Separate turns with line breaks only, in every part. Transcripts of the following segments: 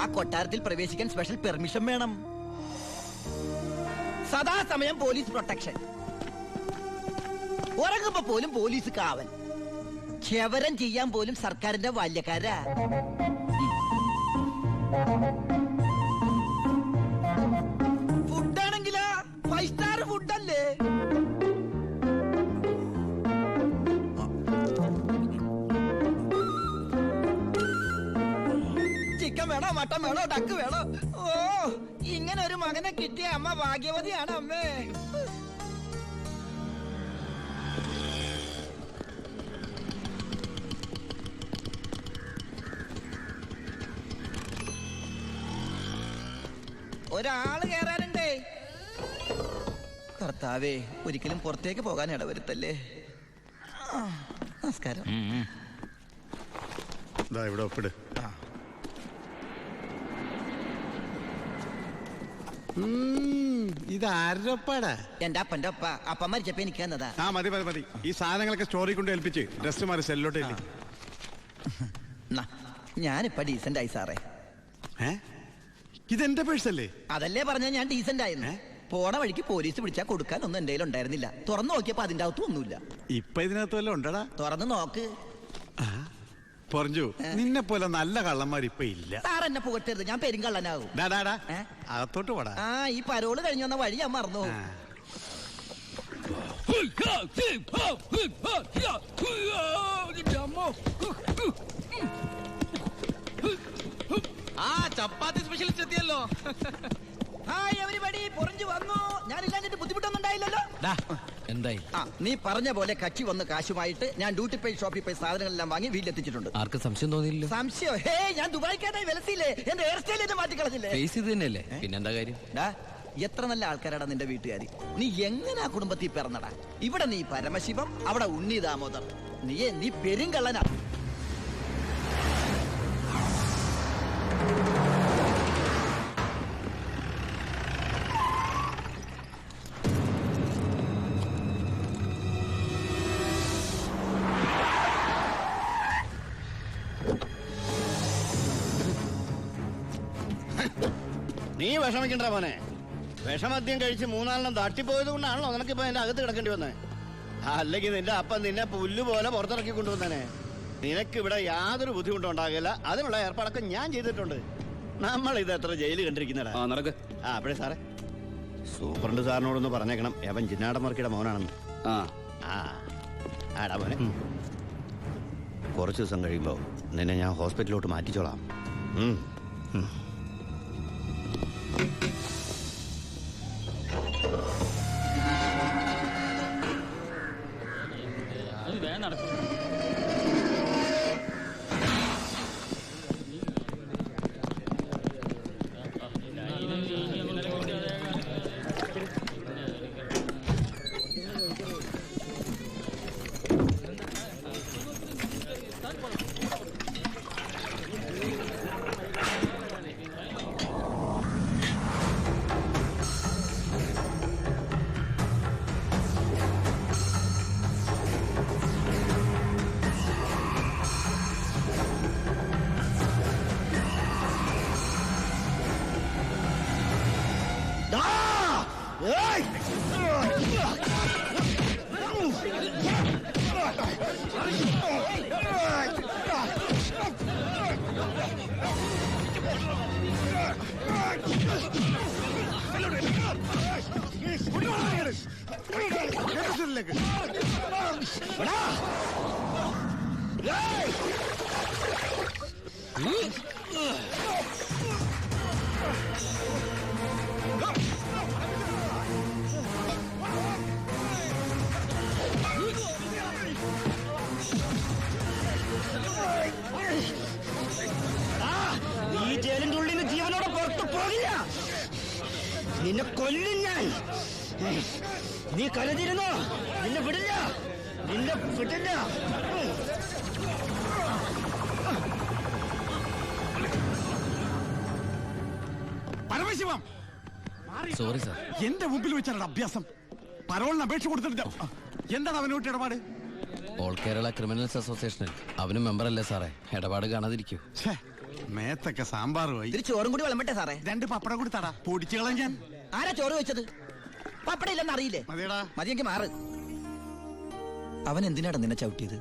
ആ കൊട്ടാരത്തിൽ പ്രവേശിക്കാൻ സ്പെഷ്യൽ പെർമിഷൻ വേണം. സദാസമയം പോലീസ് പ്രൊട്ടക്ഷൻ. ഉറങ്ങുമ്പോ പോലും പോലീസ് കാവൽ. ക്ഷവരം ചെയ്യാൻ പോലും സർക്കാരിന്റെ ബാല്യക്കാരാ. ഫുഡാണെങ്കിലാ 5 സ്റ്റാർ ഫുഡല്ലേ. ചിക്കൻ വേണോ, മട്ടൻ വേണോ, ഡക്ക് വേണോ? ഓ, ഇങ്ങനെ ഒരു മകനെ കിട്ടിയ അമ്മ ഭാഗ്യവതിയാണ് അമ്മേ. ഒരാള് കേറാനുണ്ടേ. കർത്താവേ, ഒരിക്കലും പുറത്തേക്ക് പോകാൻ ഇടവരുത്തല്ലേ. നമസ്കാരം.
ഇവിടെ ഒപ്പിട്. ഇത് ആരുടെ ഒപ്പാടാ?
എന്റെ അപ്പന്റെ ഒപ്പ. അപ്പം മരിച്ചപ്പോ എനിക്ക് തന്നതാ.
ആ മതി മതി മതി. ഈ സാധനങ്ങളൊക്കെ സ്റ്റോറി കൊണ്ട് ഏൽപ്പിച്ച് ഡ്രസ് മാറി സെല്ലോട്ട്.
ഞാനിപ്പ ഡീസന്റ് ആയി സാറേ.
ഇതെന്റെ പേഴ്സല്ലേ?
അതല്ലേ പറഞ്ഞ ഞാൻ ഡീസന്റ് ആയിരുന്നു. പോണ വഴിക്ക് പോലീസ് പിടിച്ചാൽ കൊടുക്കാനൊന്നും എന്റെ കയ്യിൽ ഉണ്ടായിരുന്നില്ല. തുറന്നു നോക്കിയപ്പോ അതിന്റെ അകത്തും ഒന്നുമില്ല.
ഇപ്പൊ ഇതിനകത്ത് വല്ലതും ഉണ്ടടാ?
തുറന്നു നോക്ക്.
പറഞ്ഞു, നിന്നെ പോലെ നല്ല കള്ളന്മാർ ഇപ്പൊ ഇല്ല.
സാർ എന്നെ പുകട്ടരുത്, ഞാൻ പെരുങ്കള്ളനാകും.
അകത്തോട്ട് പോടാ.
ഈ പരോള് കഴിഞ്ഞു വന്ന വഴി ഞാൻ മറന്നു.
ചപ്പാത്തി സ്പെഷ്യലിസ്റ്റ് എത്തിയല്ലോ.
ഹായ് എവരിബഡി, പൊറിഞ്ഞു വന്നു. ഞാനില്ലാഞ്ഞിട്ട് ബുദ്ധിമുട്ടൊന്നും ഉണ്ടായില്ലല്ലോ.
എന്തായി?
നീ പറഞ്ഞ പോലെ കച്ചി വന്ന് കാശുമായിട്ട് ഞാൻ ഡ്യൂട്ടി പേ ഷോപ്പിൽ പോയി സാധനങ്ങളെല്ലാം വാങ്ങി വീട്ടിലെത്തിച്ചിട്ടുണ്ട്.
ആർക്കും സംശയം തോന്നിയില്ല?
സംശയം? ഹേ, ഞാൻ ദുബായിക്കാനായി വിലസില്ലേ. എന്റെ ഹെയർ സ്റ്റൈൽ എന്നെ മാറ്റിക്കളഞ്ഞില്ലേ?
ഫേസ് ഇത് തന്നെയല്ലേ, പിന്നെന്താ കാര്യം?
എത്ര നല്ല ആൾക്കാരാടാ നിന്റെ വീട്ടുകാരി. നീ എങ്ങനെ ആ കുടുംബത്തിൽ പിറന്നടാ? ഇവിടെ നീ പരമശിവം, അവിടെ ഉണ്ണി ദാമോദർ. നീ പെരുങ്കള്ളനാ.
നീ വിഷമിക്കണ്ട മോനെ. വിഷമദ്യം കഴിച്ച് 3 തട്ടിപ്പോയത് കൊണ്ടാണല്ലോ നിനക്കിപ്പോ എന്റെ അകത്ത് കിടക്കേണ്ടി വന്നേ. അല്ലെങ്കിൽ നിന്റെ അപ്പൻ നിന്നെ പുല്ലുപോലെ പുറത്തിറക്കി കൊണ്ടുവന്നേ. നിനക്കിവിടെ യാതൊരു ബുദ്ധിമുട്ടും ഉണ്ടാകില്ല. അതിനുള്ള ഏർപ്പാടൊക്കെ ഞാൻ ചെയ്തിട്ടുണ്ട്. നമ്മൾ ഇത് എത്ര ജയില് കണ്ടിരിക്കുന്നടാ. അപ്പഴേ സാറേ, സൂപ്രണ്ട് സാറിനോടൊന്ന് പറഞ്ഞേക്കണം, അവൻ ജിന്നാടമർക്കിയുടെ മോനാണെന്ന്. ആടാ മോനെ, കുറച്ച് ദിവസം കഴിയുമ്പോ നിന്നെ ഞാൻ ഹോസ്പിറ്റലിലോട്ട് മാറ്റിച്ചോളാം.
ഈ ജയിലിന്റെ ഉള്ളിൽ നിന്ന് ജീവനോടെ പുറത്തു പോകില്ല. നിന്നെ കൊല്ലും ഞാൻ. നീ കരുതിരുന്നോ? നിന്നെ വിടില്ല, നിന്നെ വിടില്ല.
Paramasivam,
sorry sir.
എന്റെ മുമ്പിൽ വെച്ചാണ് അഭ്യാസം. പരോളിന് അപേക്ഷ കൊടുത്തിട്ടില്ല. എന്താണ് അവനോട്ട് ഇടപാട്?
ഓൾ കേരള ക്രിമിനൽസ് അസോസിയേഷനിൽ അവനും മെമ്പറല്ലേ സാറേ. ഇടപാട് കാണാതിരിക്കൂ.
മേത്തൊക്കെ സാമ്പാറുമായി.
ഇതിൽ ചോറും കൂടി വിളമ്പട്ടെ സാറേ?
2 പപ്പടം കൂടി തടാ, പൊടിച്ചു കളയാൻ ഞാൻ.
ആരാ ചോറ് വെച്ചത്? പപ്പട ഇല്ലെന്ന് അറിയില്ലേ?
മതിയടാ.
മതിയെങ്കിൽ മാറ്. അവൻ എന്തിനാടാ നിന്നെ ചവിട്ടിയത്?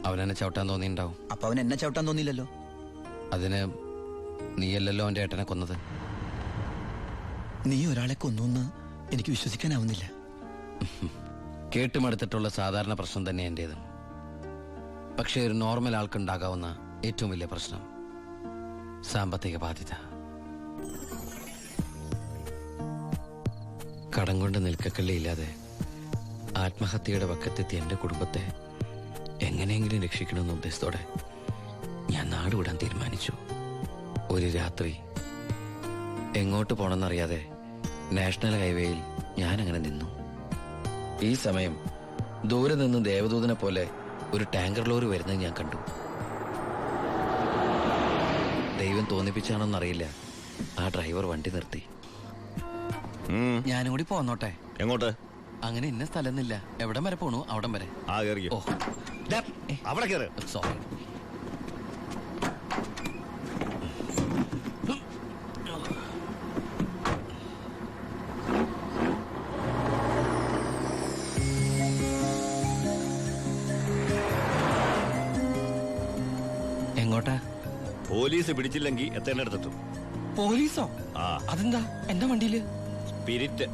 അവനെന്നെ ചവിട്ടാൻ തോന്നിണ്ടാവും.
അപ്പൊ അവൻ എന്നെ ചവിട്ടാൻ തോന്നിയില്ലല്ലോ.
അതിന് നീയല്ലല്ലോ അവന്റെ ഏട്ടനെ കൊന്നത്.
നീ ഒരാളെ കൊന്നു എനിക്ക് വിശ്വസിക്കാനാവുന്നില്ല.
കേട്ടുമടുത്തിട്ടുള്ള സാധാരണ പ്രശ്നം തന്നെ എന്റേതും. പക്ഷെ ഒരു നോർമൽ ആൾക്കുണ്ടാകാവുന്ന ഏറ്റവും വലിയ പ്രശ്നം സാമ്പത്തിക ബാധ്യത. കടം കൊണ്ട് നിൽക്കക്കള്ളിയില്ലാതെ ആത്മഹത്യയുടെ വക്കത്തെത്തി എന്റെ കുടുംബത്തെ എങ്ങനെയെങ്കിലും രക്ഷിക്കണമെന്ന ഉദ്ദേശത്തോടെ ഞാൻ നാടുവിടാൻ തീരുമാനിച്ചു. ഒരു രാത്രി എങ്ങോട്ട് പോണെന്നറിയാതെ നാഷണൽ ഹൈവേയിൽ ഞാൻ അങ്ങനെ നിന്നു. ഈ സമയം ദൂരെ നിന്ന് ദേവദൂതനെ പോലെ ഒരു ടാങ്കർ ലോറി വരുന്നത് ഞാൻ കണ്ടു. ദൈവം തോന്നിപ്പിച്ചാണോന്നറിയില്ല, ആ ഡ്രൈവർ വണ്ടി നിർത്തി. ഞാനും കൂടി പോന്നോട്ടെ?
എങ്ങോട്ട്?
അങ്ങനെ ഇന്ന സ്ഥലന്നില്ല, എവിടം വരെ പോണു അവിടം വരെ. ഓ
അവിടെ കയറ്.
സോറി. എങ്ങോട്ടാ?
പോലീസ് പിടിച്ചില്ലെങ്കിൽ എത്തേണ്ടടുത്തെത്തും.
പോലീസോ?
ആ.
അതെന്താ എന്റെ വണ്ടിയില്?
സ്പിരിറ്റ്.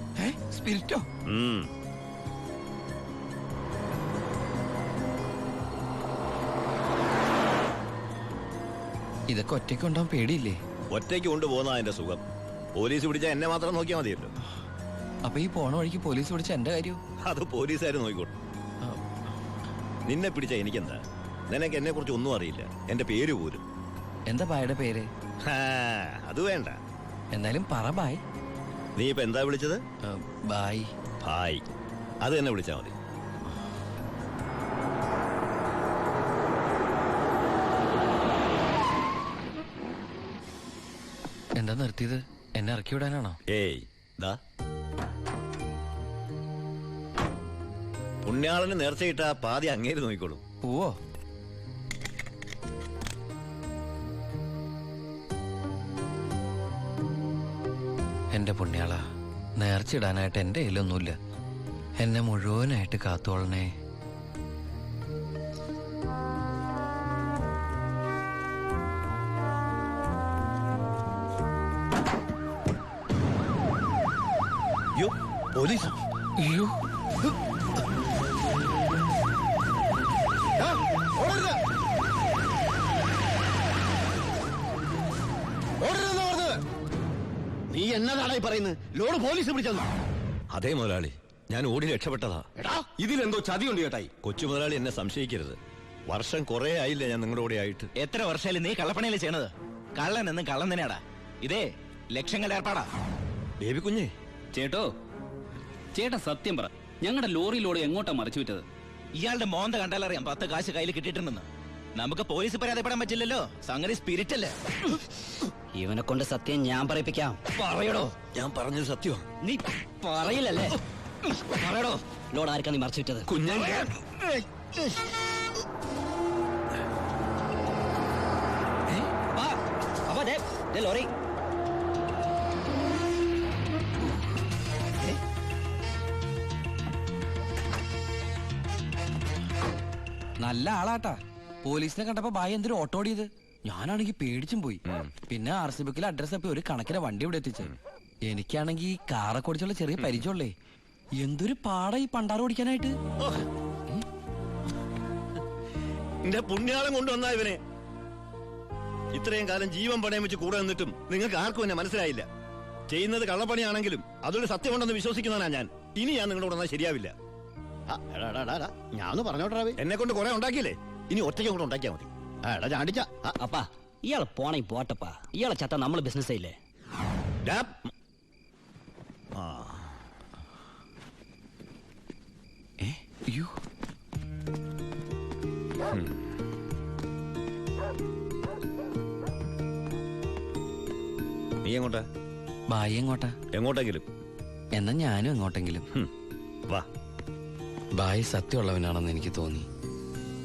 സ്പിരിറ്റോ? ഇതൊക്കെ ഒറ്റയ്ക്ക് ഉണ്ടാവാൻ പേടിയില്ലേ?
ഒറ്റയ്ക്ക് കൊണ്ടുപോകുന്ന അതിന്റെ സുഖം. പോലീസ് പിടിച്ചാൽ എന്നെ മാത്രം നോക്കിയാൽ മതിയല്ലോ.
അപ്പൊ ഈ പോണ വഴിക്ക് പോലീസ് പിടിച്ച എന്റെ കാര്യം?
അത് പോലീസുകാർ നോക്കിക്കോട്ടെ. നിന്നെ പിടിച്ച എനിക്കെന്താ? നിനക്ക് എന്നെ കുറിച്ച് ഒന്നും അറിയില്ല, എന്റെ പേര് പോലും.
എന്താ ബായുടെ പേര്?
അത് വേണ്ട.
എന്നാലും പറ ബായ്.
നീ ഇപ്പൊ എന്താ വിളിച്ചത്?
ബായ്.
ഭായ്, അത് തന്നെ വിളിച്ചാ മതി.
എന്താ നിർത്തിയത്? എന്നെ ഇറക്കി വിടാനാണോ?
ഏയ് ദാ, പുണ്യാളന് നേർച്ചയിട്ട പാതി അങ്ങേര് നോക്കിക്കോളൂ.
ഓ എന്റെ പുണ്യാള, നേർച്ചിടാനായിട്ട് എന്റെ കയ്യിലൊന്നുമില്ല. എന്നെ മുഴുവനായിട്ട് കാത്തോളണേ.
പോലീസ്.
അയ്യോ,
നീ എന്നതാടായി പറയുന്നത്? ലോഡ് പോലീസ് പിടിച്ചെന്ന്? അതേ മുതലാളി, ഞാൻ ഓടി രക്ഷപ്പെട്ടതാ.
ഇതിലെന്തോ ചതിയുണ്ട് ചേട്ടായി.
കൊച്ചു മുതലാളി എന്നെ സംശയിക്കരുത്. വർഷം കുറെ ആയില്ലേ ഞാൻ നിങ്ങളുടെ കൂടെ ആയിട്ട്.
എത്ര വർഷമായാലും നീ കള്ളപ്പണിയല്ലേ ചെയ്യണത്? കള്ളൻ എന്നും കള്ളൻ തന്നെയാടാ. ഇതേ ലക്ഷങ്ങളുടെ ഏർപ്പാടാ.
ബേബി കുഞ്ഞേ,
ചേട്ടാ സത്യം പറ, ഞങ്ങളുടെ ലോറിയിലൂടെ എങ്ങോട്ടാ മറിച്ചു വിറ്റത്?
ഇയാളുടെ മോന്ത കണ്ടാലറിയാം 10 കാശ് കയ്യിൽ കിട്ടിയിട്ടുണ്ടെന്ന്. നമുക്ക് പോലീസ് പരാതിപ്പെടാൻ പറ്റില്ലല്ലോ, സംഗതി സ്പിരിറ്റ് അല്ലേ.
ഇവനെ കൊണ്ട് സത്യം ഞാൻ പറയിപ്പിക്കാം.
പറയടോ.
ഞാൻ പറഞ്ഞത് സത്യം.
നീ പറയില്ലല്ലേ? പറയടോ, ലോഡ് ആർക്കാ നീ മറിച്ചു വിറ്റത്?
കുഞ്ഞൻ
ലോറി.
നല്ല ആളാട്ടാ. പോലീസിനെ കണ്ടപ്പോ ബായ് എന്തൊരു ഓട്ടോ ഓടിയത്. ഞാനാണെങ്കി പേടിച്ചും പോയി. പിന്നെ RC ബുക്കിൽ അഡ്രസ് അപ്പൊ ഒരു കണക്കിന് വണ്ടി ഇവിടെ എത്തിച്ചു. എനിക്കാണെങ്കി കാറൊക്കെ ഓടിച്ചുള്ള ചെറിയ പരിചയമുള്ളേ. എന്തൊരു പാടാ ഈ പണ്ടാറ് ഓടിക്കാനായിട്ട്.
എന്റെ പുണ്യാളം കൊണ്ടുവന്നാ ഇവനെ. ഇത്രയും കാലം ജീവൻ പണയം വെച്ച് കൂടെ നിന്നിട്ടും നിങ്ങൾക്ക് ആർക്കും എന്നെ മനസ്സിലായില്ല. ചെയ്യുന്നത് കള്ളപ്പണിയാണെങ്കിലും അതൊരു സത്യമുണ്ടെന്ന് വിശ്വസിക്കുന്നവനാ ഞാൻ. ഇനി ഞാൻ നിങ്ങളോട് വന്നാൽ ശരിയാവില്ല.
ഞാൻ പറഞ്ഞോട്ടെ.
എന്നെ കൊണ്ട് കുറെ ഉണ്ടാക്കിയില്ലേ, ഇനി ഒറ്റയ്ക്ക് കൊണ്ട് ഉണ്ടാക്കിയാ മതി.
ചാടിച്ച
അപ്പാ, ഇയാള് പോണേ പോട്ടപ്പാ. ഇയാളെ ചത്ത നമ്മള് ബിസിനസ് ചെയ്യില്ലേ?
അയ്യോ,
നീ എങ്ങോട്ടാ?
ബായ് എങ്ങോട്ടാ?
എങ്ങോട്ടെങ്കിലും.
എന്നാ ഞാനും എങ്ങോട്ടെങ്കിലും.
വാ.
ബായ് സത്യമുള്ളവനാണെന്ന് എനിക്ക് തോന്നി.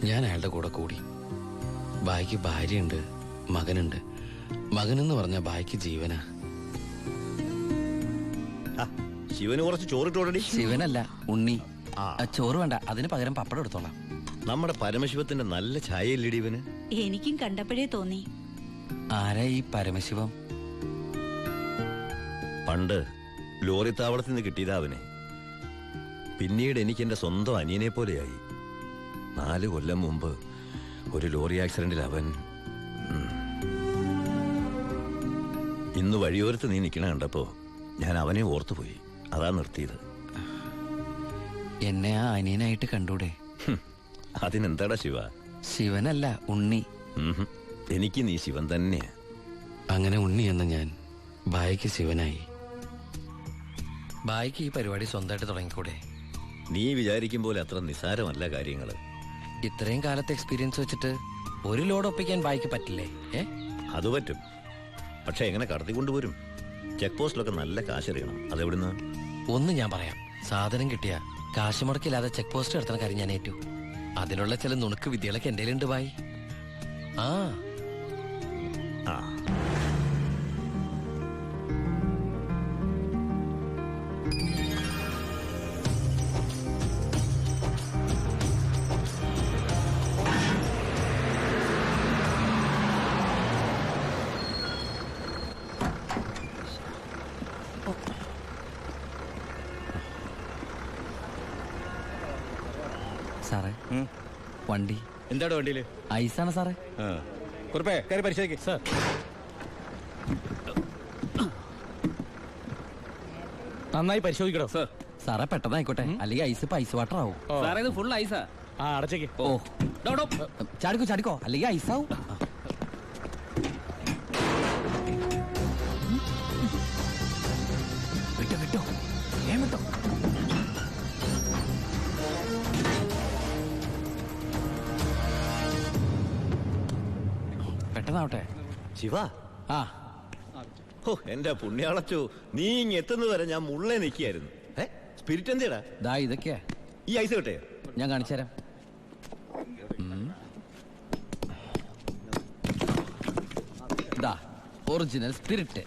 ഞാൻ അയാളുടെ കൂടെ കൂടി. ബായിക്ക് ഭാര്യയുണ്ട്, മകനുണ്ട്. മകനെന്ന് പറഞ്ഞ ബായിക്ക് ജീവനാ.
ശിവന് കുറച്ച് ചോറിട്ടോടടി.
ശിവനല്ല, ഉണ്ണി. ചോറ് വേണ്ട, അതിന് പകരം പപ്പടം എടുത്തോളാം.
നമ്മുടെ പരമശിവത്തിന്റെ നല്ല ഛായയില്ലടി ഇവന്.
എനിക്കും കണ്ടപ്പോഴേ തോന്നി.
ആരാ ഈ പരമശിവം?
പണ്ട് ലോറി താവളത്തിൽ നിന്ന് കിട്ടിയതാ അവനെ. പിന്നീട് എനിക്ക് എന്റെ സ്വന്തം അനിയനെ പോലെയായി. 4 കൊല്ലം മുമ്പ് ഒരു ലോറി ആക്സിഡന്റിൽ അവൻ. ഇന്ന് വഴിയോരത്ത് നീ നിൽക്കണ കണ്ടപ്പോ ഞാൻ അവനെ ഓർത്തുപോയി. അതാ നിർത്തിയത്.
എന്നെ ആ അനിയനായിട്ട് കണ്ടൂടെ?
അതിനെന്താടാ ശിവ?
ശിവനല്ല, ഉണ്ണി.
എനിക്ക് നീ ശിവൻ തന്നെയാ.
അങ്ങനെ ഉണ്ണി എന്ന ഞാൻ ബായിക്ക് ശിവനായി. ബായിക്ക് ഈ പരിപാടി സ്വന്തമായിട്ട് തുടങ്ങിക്കൂടെ?
നീ വിചാരിക്കും പോലെ അത്ര നിസ്സാരമല്ല കാര്യങ്ങള്.
ഇത്രയും കാലത്തെ എക്സ്പീരിയൻസ് വെച്ചിട്ട് ഒരു ലോഡ് ഒപ്പിക്കാൻ ബായിക്ക് പറ്റില്ലേ?
അത് പറ്റും. പക്ഷെ എങ്ങനെ കടത്തിക്കൊണ്ടുപോരും? ചെക്ക് പോസ്റ്റിലൊക്കെ നല്ല കാശറിയണം. അതെവിടുന്ന്?
ഒന്ന് ഞാൻ പറയാം. സാധനം കിട്ടിയ കാശ് മുടക്കില്ലാതെ ചെക്ക് പോസ്റ്റ് നടത്തുന്ന കാര്യം ഞാൻ ഏറ്റു. അതിനുള്ള ചില നുണുക്ക് വിദ്യകളൊക്കെ എന്റെ ഉണ്ട് ബായി. ആ സാറേ, വണ്ടി
എന്താണ് വണ്ടിയില്?
ഐസാണ് സാറേ.
കുറുപ്പേ കയറി പരിശോധിക്കും സാർ. നന്നായി പരിശോധിക്കണോ സാർ?
സാറേ പെട്ടെന്നായിക്കോട്ടെ, അല്ലെങ്കിൽ ഐസ് ഐസ് വാട്ടർ ആവും.
സാറേ ഇത് ഫുൾ ഐസാ.
ആ അടച്ചേക്ക്.
ഓ ചാടിക്കോ ചാടിക്കോ, അല്ലെങ്കിൽ ഐസാവും. വിട്ടോ വിട്ടോ, വിട്ടോ. പെട്ടെന്നാവട്ടെ.
ശിവ,
ആ
ഓ എന്റെ പുണ്യാളച്ചോ, നീ ഇങ് എത്തുന്നവരെ ഞാൻ മുള്ളേ നിൽക്കായിരുന്നു. സ്പിരിറ്റ് എന്തേടാ?
ദാ ഇതൊക്കെയാ.
ഈ ഐസ് കിട്ടേ?
ഞാൻ കാണിച്ചു തരാം. ദാ ഒറിജിനൽ സ്പിരിറ്റ്.